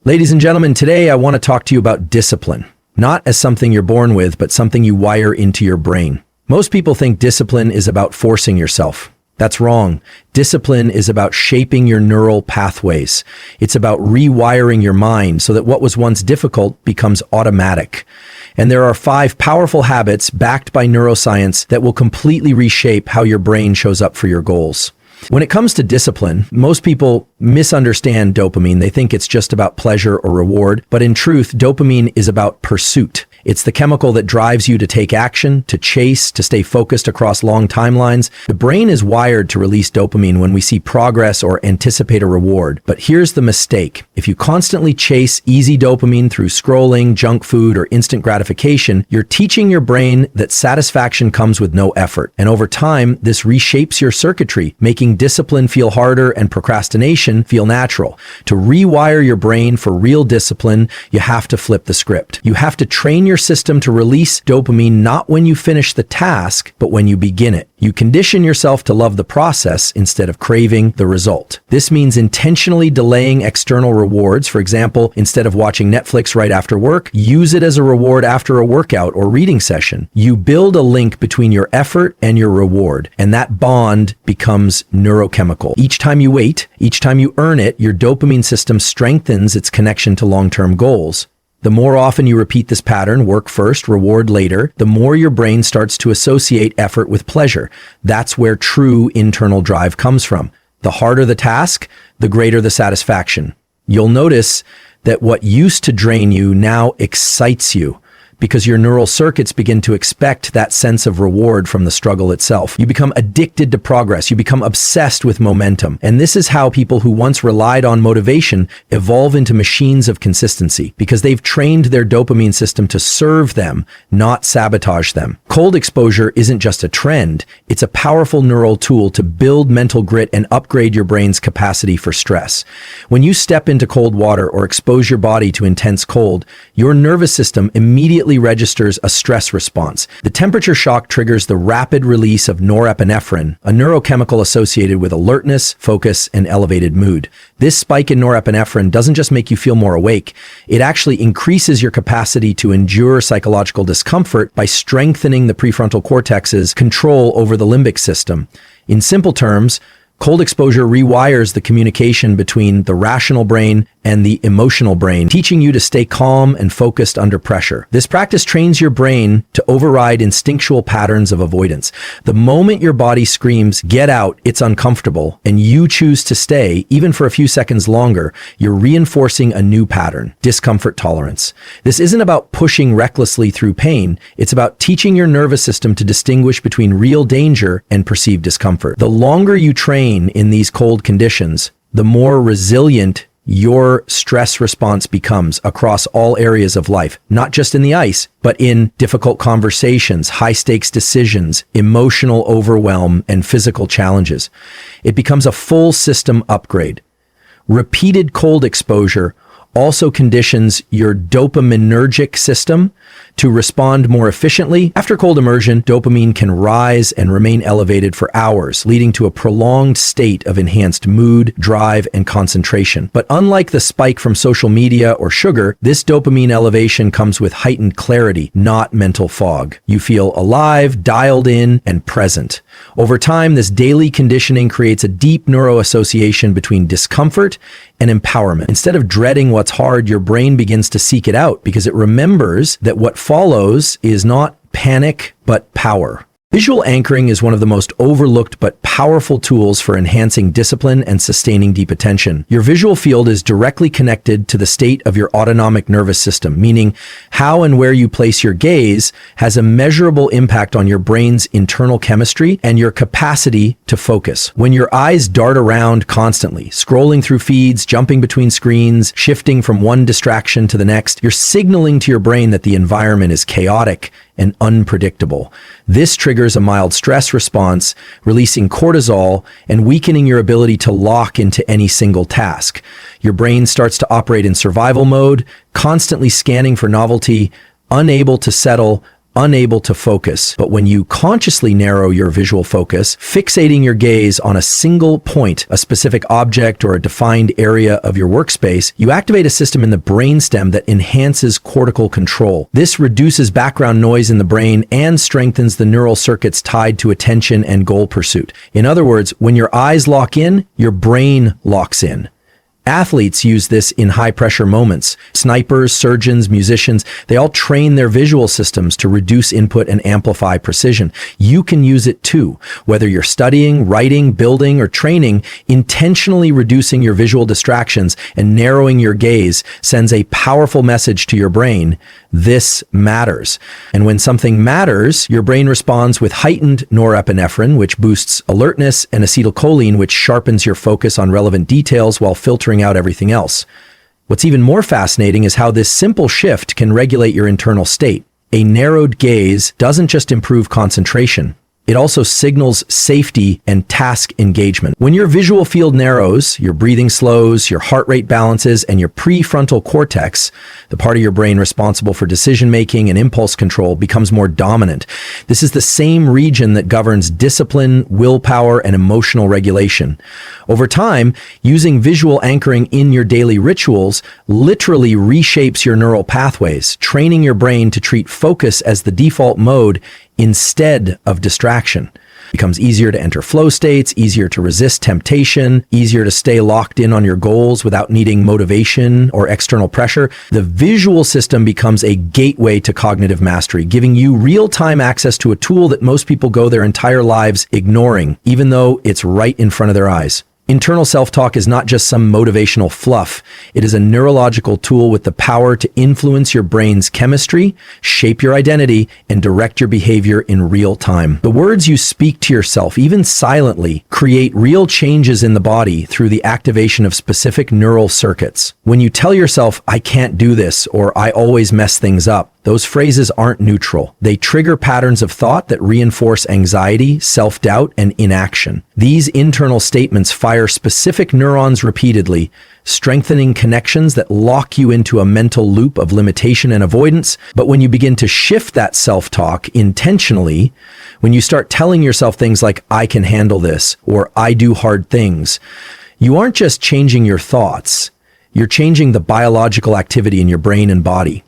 Ladies and gentlemen, today I want to talk to you about discipline. Not as something you're born with, but something you wire into your brain. Most people think discipline is about forcing yourself. That's wrong. Discipline is about shaping your neural pathways. It's about rewiring your mind so that what was once difficult becomes automatic. And there are 5 powerful habits backed by neuroscience that will completely reshape how your brain shows up for your goals. When it comes to discipline, most people misunderstand dopamine. They think it's just about pleasure or reward, but in truth, dopamine is about pursuit. It's the chemical that drives you to take action, to chase, to stay focused across long timelines. The brain is wired to release dopamine when we see progress or anticipate a reward. But here's the mistake. If you constantly chase easy dopamine through scrolling, junk food, or instant gratification, you're teaching your brain that satisfaction comes with no effort. And over time, this reshapes your circuitry, making discipline feel harder and procrastination feel natural. To rewire your brain for real discipline, you have to flip the script. You have to train your system to release dopamine not when you finish the task, but when you begin it. You condition yourself to love the process instead of craving the result. This means intentionally delaying external rewards. For example, instead of watching Netflix right after work, use it as a reward after a workout or reading session. You build a link between your effort and your reward, and that bond becomes neurochemical. Each time you wait, each time you earn it, your dopamine system strengthens its connection to long-term goals. The more often you repeat this pattern, work first, reward later, the more your brain starts to associate effort with pleasure. That's where true internal drive comes from. The harder the task, the greater the satisfaction. You'll notice that what used to drain you now excites you, because your neural circuits begin to expect that sense of reward from the struggle itself. You become addicted to progress. You become obsessed with momentum. And this is how people who once relied on motivation evolve into machines of consistency, because they've trained their dopamine system to serve them, not sabotage them. Cold exposure isn't just a trend. It's a powerful neural tool to build mental grit and upgrade your brain's capacity for stress. When you step into cold water or expose your body to intense cold, your nervous system immediately registers a stress response. The temperature shock triggers the rapid release of norepinephrine, a neurochemical associated with alertness, focus, and elevated mood. This spike in norepinephrine doesn't just make you feel more awake, it actually increases your capacity to endure psychological discomfort by strengthening the prefrontal cortex's control over the limbic system. In simple terms, cold exposure rewires the communication between the rational brain and the emotional brain, teaching you to stay calm and focused under pressure. This practice trains your brain to override instinctual patterns of avoidance. The moment your body screams, "Get out, it's uncomfortable," and you choose to stay, even for a few seconds longer, you're reinforcing a new pattern: discomfort tolerance. This isn't about pushing recklessly through pain. It's about teaching your nervous system to distinguish between real danger and perceived discomfort. The longer you train in these cold conditions, the more resilient your stress response becomes across all areas of life, not just in the ice, but in difficult conversations, high-stakes decisions, emotional overwhelm, and physical challenges. It becomes a full system upgrade. Repeated cold exposure also conditions your dopaminergic system to respond more efficiently. After cold immersion, dopamine can rise and remain elevated for hours, leading to a prolonged state of enhanced mood, drive, and concentration. But unlike the spike from social media or sugar, this dopamine elevation comes with heightened clarity, not mental fog. You feel alive, dialed in, and present. Over time, this daily conditioning creates a deep neuroassociation between discomfort and empowerment. Instead of dreading what's hard, your brain begins to seek it out because it remembers that what follows is not panic, but power. Visual anchoring is one of the most overlooked but powerful tools for enhancing discipline and sustaining deep attention. Your visual field is directly connected to the state of your autonomic nervous system, meaning how and where you place your gaze has a measurable impact on your brain's internal chemistry and your capacity to focus. When your eyes dart around constantly, scrolling through feeds, jumping between screens, shifting from one distraction to the next, you're signaling to your brain that the environment is chaotic and unpredictable. This triggers a mild stress response, releasing cortisol and weakening your ability to lock into any single task. Your brain starts to operate in survival mode, constantly scanning for novelty, unable to settle unable to focus. But when you consciously narrow your visual focus, fixating your gaze on a single point, a specific object or a defined area of your workspace, you activate a system in the brainstem that enhances cortical control. This reduces background noise in the brain and strengthens the neural circuits tied to attention and goal pursuit. In other words, when your eyes lock in, your brain locks in. Athletes use this in high-pressure moments. Snipers, surgeons, musicians, they all train their visual systems to reduce input and amplify precision. You can use it too. Whether you're studying, writing, building, or training, intentionally reducing your visual distractions and narrowing your gaze sends a powerful message to your brain. This matters. And when something matters, your brain responds with heightened norepinephrine, which boosts alertness, and acetylcholine, which sharpens your focus on relevant details while filtering out everything else. What's even more fascinating is how this simple shift can regulate your internal state. A narrowed gaze doesn't just improve concentration. It also signals safety and task engagement. When your visual field narrows, your breathing slows, your heart rate balances, and your prefrontal cortex, the part of your brain responsible for decision-making and impulse control, becomes more dominant. This is the same region that governs discipline, willpower, and emotional regulation. Over time, using visual anchoring in your daily rituals literally reshapes your neural pathways, training your brain to treat focus as the default mode instead of distraction. It becomes easier to enter flow states, easier to resist temptation, easier to stay locked in on your goals without needing motivation or external pressure. The visual system becomes a gateway to cognitive mastery, giving you real-time access to a tool that most people go their entire lives ignoring, even though it's right in front of their eyes. Internal self-talk is not just some motivational fluff. It is a neurological tool with the power to influence your brain's chemistry, shape your identity, and direct your behavior in real time. The words you speak to yourself, even silently, create real changes in the body through the activation of specific neural circuits. When you tell yourself, "I can't do this," or "I always mess things up," those phrases aren't neutral. They trigger patterns of thought that reinforce anxiety, self-doubt, and inaction. These internal statements fire specific neurons repeatedly, strengthening connections that lock you into a mental loop of limitation and avoidance. But when you begin to shift that self-talk intentionally, when you start telling yourself things like, "I can handle this," or "I do hard things," you aren't just changing your thoughts, you're changing the biological activity in your brain and body.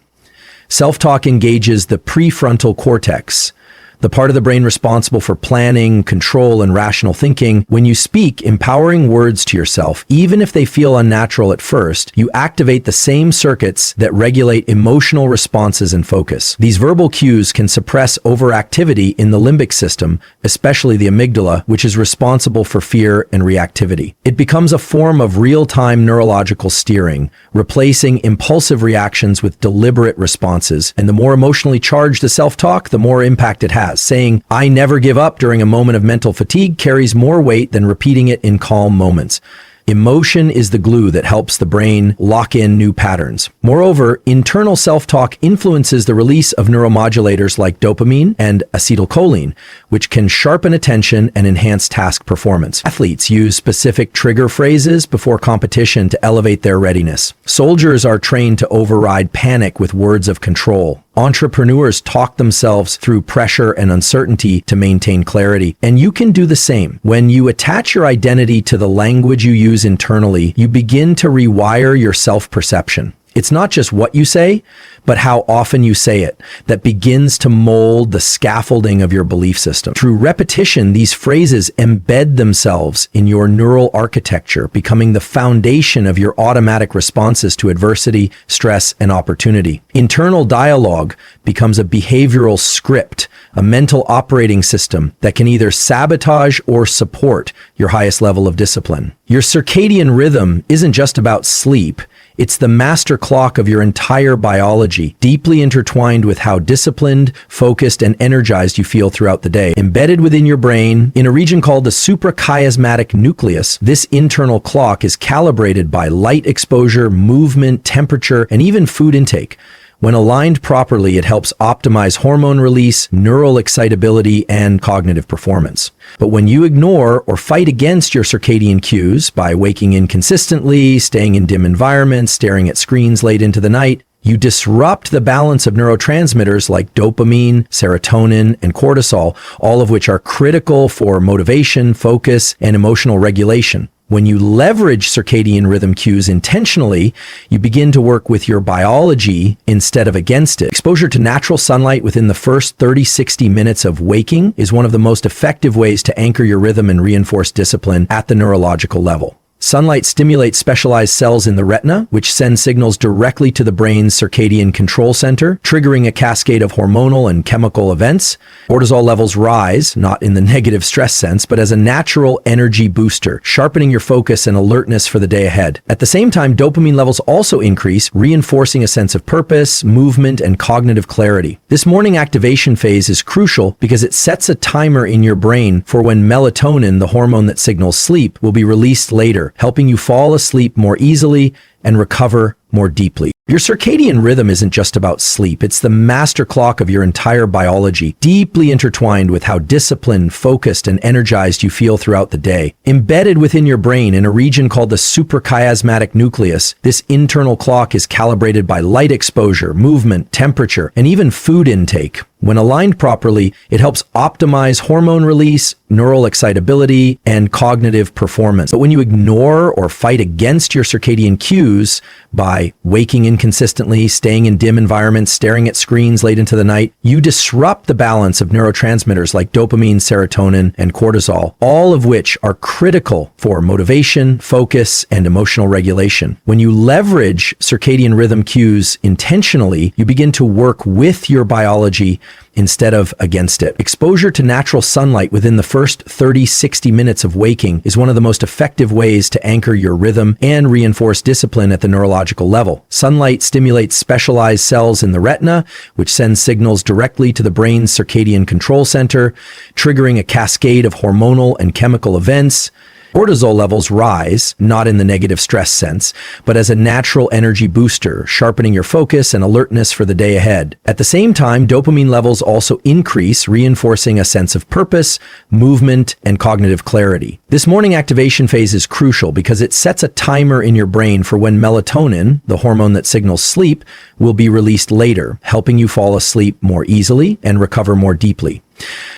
Self-talk engages the prefrontal cortex, the part of the brain responsible for planning, control, and rational thinking. When you speak empowering words to yourself, even if they feel unnatural at first, you activate the same circuits that regulate emotional responses and focus. These verbal cues can suppress overactivity in the limbic system, especially the amygdala, which is responsible for fear and reactivity. It becomes a form of real-time neurological steering, replacing impulsive reactions with deliberate responses. And the more emotionally charged the self-talk, the more impact it has. Saying, "I never give up" during a moment of mental fatigue carries more weight than repeating it in calm moments. Emotion is the glue that helps the brain lock in new patterns. Moreover, internal self-talk influences the release of neuromodulators like dopamine and acetylcholine, which can sharpen attention and enhance task performance. Athletes use specific trigger phrases before competition to elevate their readiness. Soldiers are trained to override panic with words of control. Entrepreneurs talk themselves through pressure and uncertainty to maintain clarity. And you can do the same. When you attach your identity to the language you use internally, you begin to rewire your self-perception. It's not just what you say, but how often you say it that begins to mold the scaffolding of your belief system. Through repetition, these phrases embed themselves in your neural architecture, becoming the foundation of your automatic responses to adversity, stress, and opportunity. Internal dialogue becomes a behavioral script, a mental operating system that can either sabotage or support your highest level of discipline. Your circadian rhythm isn't just about sleep. It's the master clock of your entire biology, deeply intertwined with how disciplined, focused, and energized you feel throughout the day. Embedded within your brain, in a region called the suprachiasmatic nucleus, this internal clock is calibrated by light exposure, movement, temperature, and even food intake. When aligned properly, it helps optimize hormone release, neural excitability, and cognitive performance. But when you ignore or fight against your circadian cues by waking inconsistently, staying in dim environments, staring at screens late into the night, You disrupt the balance of neurotransmitters like dopamine, serotonin, and cortisol, all of which are critical for motivation, focus, and emotional regulation. When you leverage circadian rhythm cues intentionally, you begin to work with your biology instead of against it. Exposure to natural sunlight within the first 30-60 minutes of waking is one of the most effective ways to anchor your rhythm and reinforce discipline at the neurological level. Sunlight stimulates specialized cells in the retina, which send signals directly to the brain's circadian control center, triggering a cascade of hormonal and chemical events. Cortisol levels rise, not in the negative stress sense, but as a natural energy booster, sharpening your focus and alertness for the day ahead. At the same time, dopamine levels also increase, reinforcing a sense of purpose, movement, and cognitive clarity. This morning activation phase is crucial because it sets a timer in your brain for when melatonin, the hormone that signals sleep, will be released later, helping you fall asleep more easily and recover more deeply. Your circadian rhythm isn't just about sleep. It's the master clock of your entire biology, deeply intertwined with how disciplined, focused, and energized you feel throughout the day. Embedded within your brain in a region called the suprachiasmatic nucleus, this internal clock is calibrated by light exposure, movement, temperature, and even food intake. When aligned properly, it helps optimize hormone release, neural excitability, and cognitive performance. But when you ignore or fight against your circadian cues by waking inconsistently, staying in dim environments, staring at screens late into the night, you disrupt the balance of neurotransmitters like dopamine, serotonin, and cortisol, all of which are critical for motivation, focus, and emotional regulation. When you leverage circadian rhythm cues intentionally, you begin to work with your biology instead of against it. Exposure to natural sunlight within the first 30-60 minutes of waking is one of the most effective ways to anchor your rhythm and reinforce discipline at the neurological level. Sunlight stimulates specialized cells in the retina, which sends signals directly to the brain's circadian control center, triggering a cascade of hormonal and chemical events. Cortisol levels rise, not in the negative stress sense, but as a natural energy booster, sharpening your focus and alertness for the day ahead. At the same time, dopamine levels also increase, reinforcing a sense of purpose, movement, and cognitive clarity. This morning activation phase is crucial because it sets a timer in your brain for when melatonin, the hormone that signals sleep, will be released later, helping you fall asleep more easily and recover more deeply.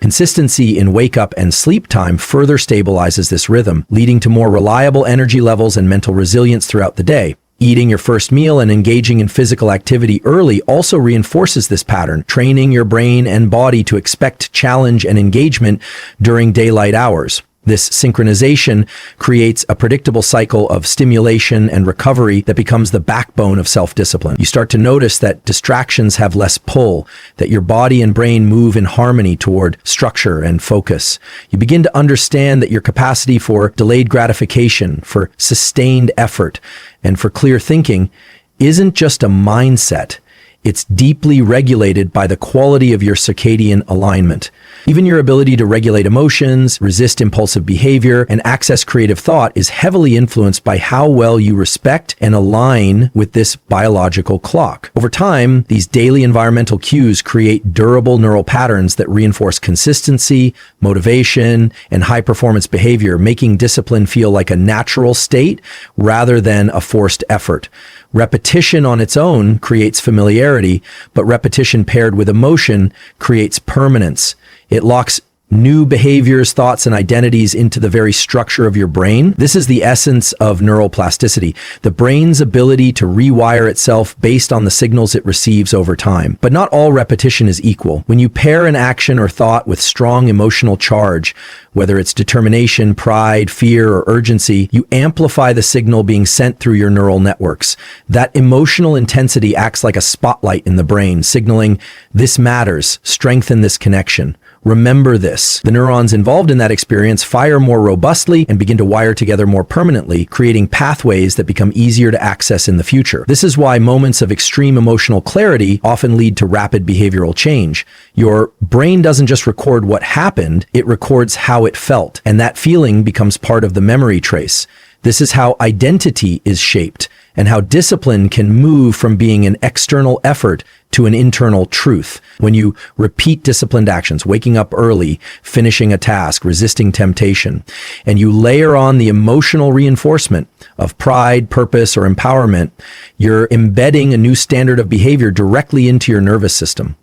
Consistency in wake-up and sleep time further stabilizes this rhythm, leading to more reliable energy levels and mental resilience throughout the day. Eating your first meal and engaging in physical activity early also reinforces this pattern, training your brain and body to expect challenge and engagement during daylight hours. This synchronization creates a predictable cycle of stimulation and recovery that becomes the backbone of self-discipline. You start to notice that distractions have less pull, that your body and brain move in harmony toward structure and focus. You begin to understand that your capacity for delayed gratification, for sustained effort, and for clear thinking isn't just a mindset. It's deeply regulated by the quality of your circadian alignment. Even your ability to regulate emotions, resist impulsive behavior, and access creative thought is heavily influenced by how well you respect and align with this biological clock. Over time, these daily environmental cues create durable neural patterns that reinforce consistency, motivation, and high-performance behavior, making discipline feel like a natural state rather than a forced effort. Repetition on its own creates familiarity, but repetition paired with emotion creates permanence. It locks new behaviors, thoughts, and identities into the very structure of your brain. This is the essence of neuroplasticity, the brain's ability to rewire itself based on the signals it receives over time. But not all repetition is equal. When you pair an action or thought with strong emotional charge, whether it's determination, pride, fear, or urgency, you amplify the signal being sent through your neural networks. That emotional intensity acts like a spotlight in the brain, signaling, "This matters, strengthen this connection. Remember this." The neurons involved in that experience fire more robustly and begin to wire together more permanently, creating pathways that become easier to access in the future. This is why moments of extreme emotional clarity often lead to rapid behavioral change. Your brain doesn't just record what happened, it records how it felt, and that feeling becomes part of the memory trace. This is how identity is shaped and how discipline can move from being an external effort to an internal truth. When you repeat disciplined actions, waking up early, finishing a task, resisting temptation, and you layer on the emotional reinforcement of pride, purpose, or empowerment, you're embedding a new standard of behavior directly into your nervous system.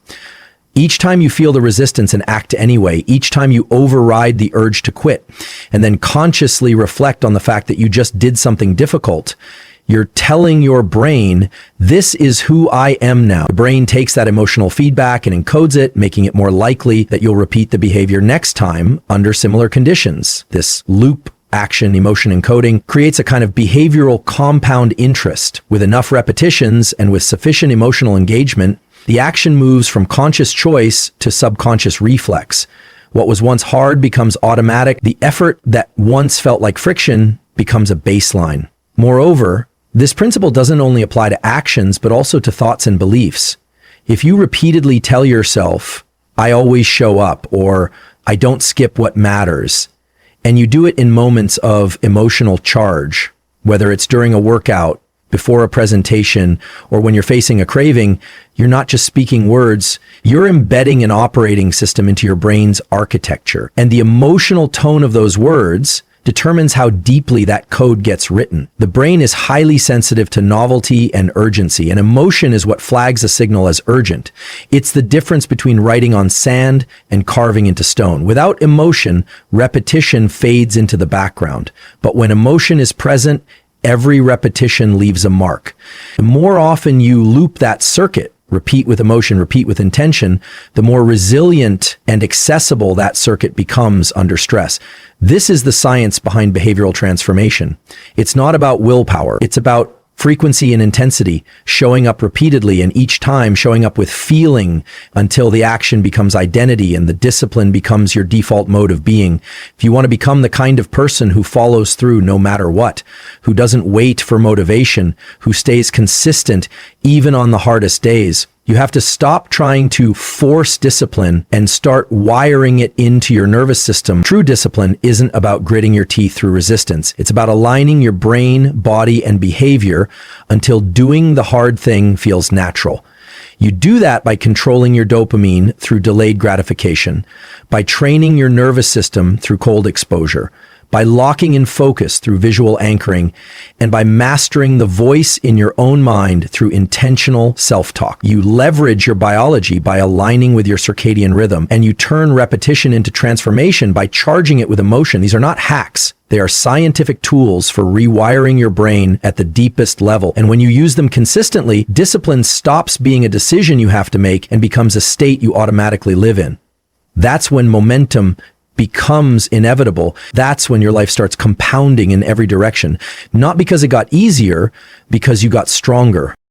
Each time you feel the resistance and act anyway, each time you override the urge to quit, and then consciously reflect on the fact that you just did something difficult, you're telling your brain, this is who I am now. The brain takes that emotional feedback and encodes it, making it more likely that you'll repeat the behavior next time under similar conditions. This loop action emotion encoding creates a kind of behavioral compound interest. With enough repetitions and with sufficient emotional engagement, the action moves from conscious choice to subconscious reflex. What was once hard becomes automatic. The effort that once felt like friction becomes a baseline. Moreover, this principle doesn't only apply to actions, but also to thoughts and beliefs. If you repeatedly tell yourself, I always show up, or I don't skip what matters, and you do it in moments of emotional charge, whether it's during a workout, before a presentation, or when you're facing a craving, you're not just speaking words, you're embedding an operating system into your brain's architecture. And the emotional tone of those words determines how deeply that code gets written. The brain is highly sensitive to novelty and urgency, and emotion is what flags a signal as urgent. It's the difference between writing on sand and carving into stone. Without emotion, repetition fades into the background. But when emotion is present, every repetition leaves a mark. The more often you loop that circuit, repeat with emotion, repeat with intention, the more resilient and accessible that circuit becomes under stress. This is the science behind behavioral transformation. It's not about willpower. It's about frequency and intensity, showing up repeatedly, and each time showing up with feeling until the action becomes identity and the discipline becomes your default mode of being. If you want to become the kind of person who follows through no matter what, who doesn't wait for motivation, who stays consistent even on the hardest days, you have to stop trying to force discipline and start wiring it into your nervous system. True discipline isn't about gritting your teeth through resistance. It's about aligning your brain, body, and behavior until doing the hard thing feels natural. You do that by controlling your dopamine through delayed gratification, by training your nervous system through cold exposure, by locking in focus through visual anchoring, and by mastering the voice in your own mind through intentional self-talk. You leverage your biology by aligning with your circadian rhythm, and you turn repetition into transformation by charging it with emotion. These are not hacks. They are scientific tools for rewiring your brain at the deepest level. And when you use them consistently, discipline stops being a decision you have to make and becomes a state you automatically live in. That's when momentum becomes inevitable. That's when your life starts compounding in every direction. Not because it got easier, because you got stronger.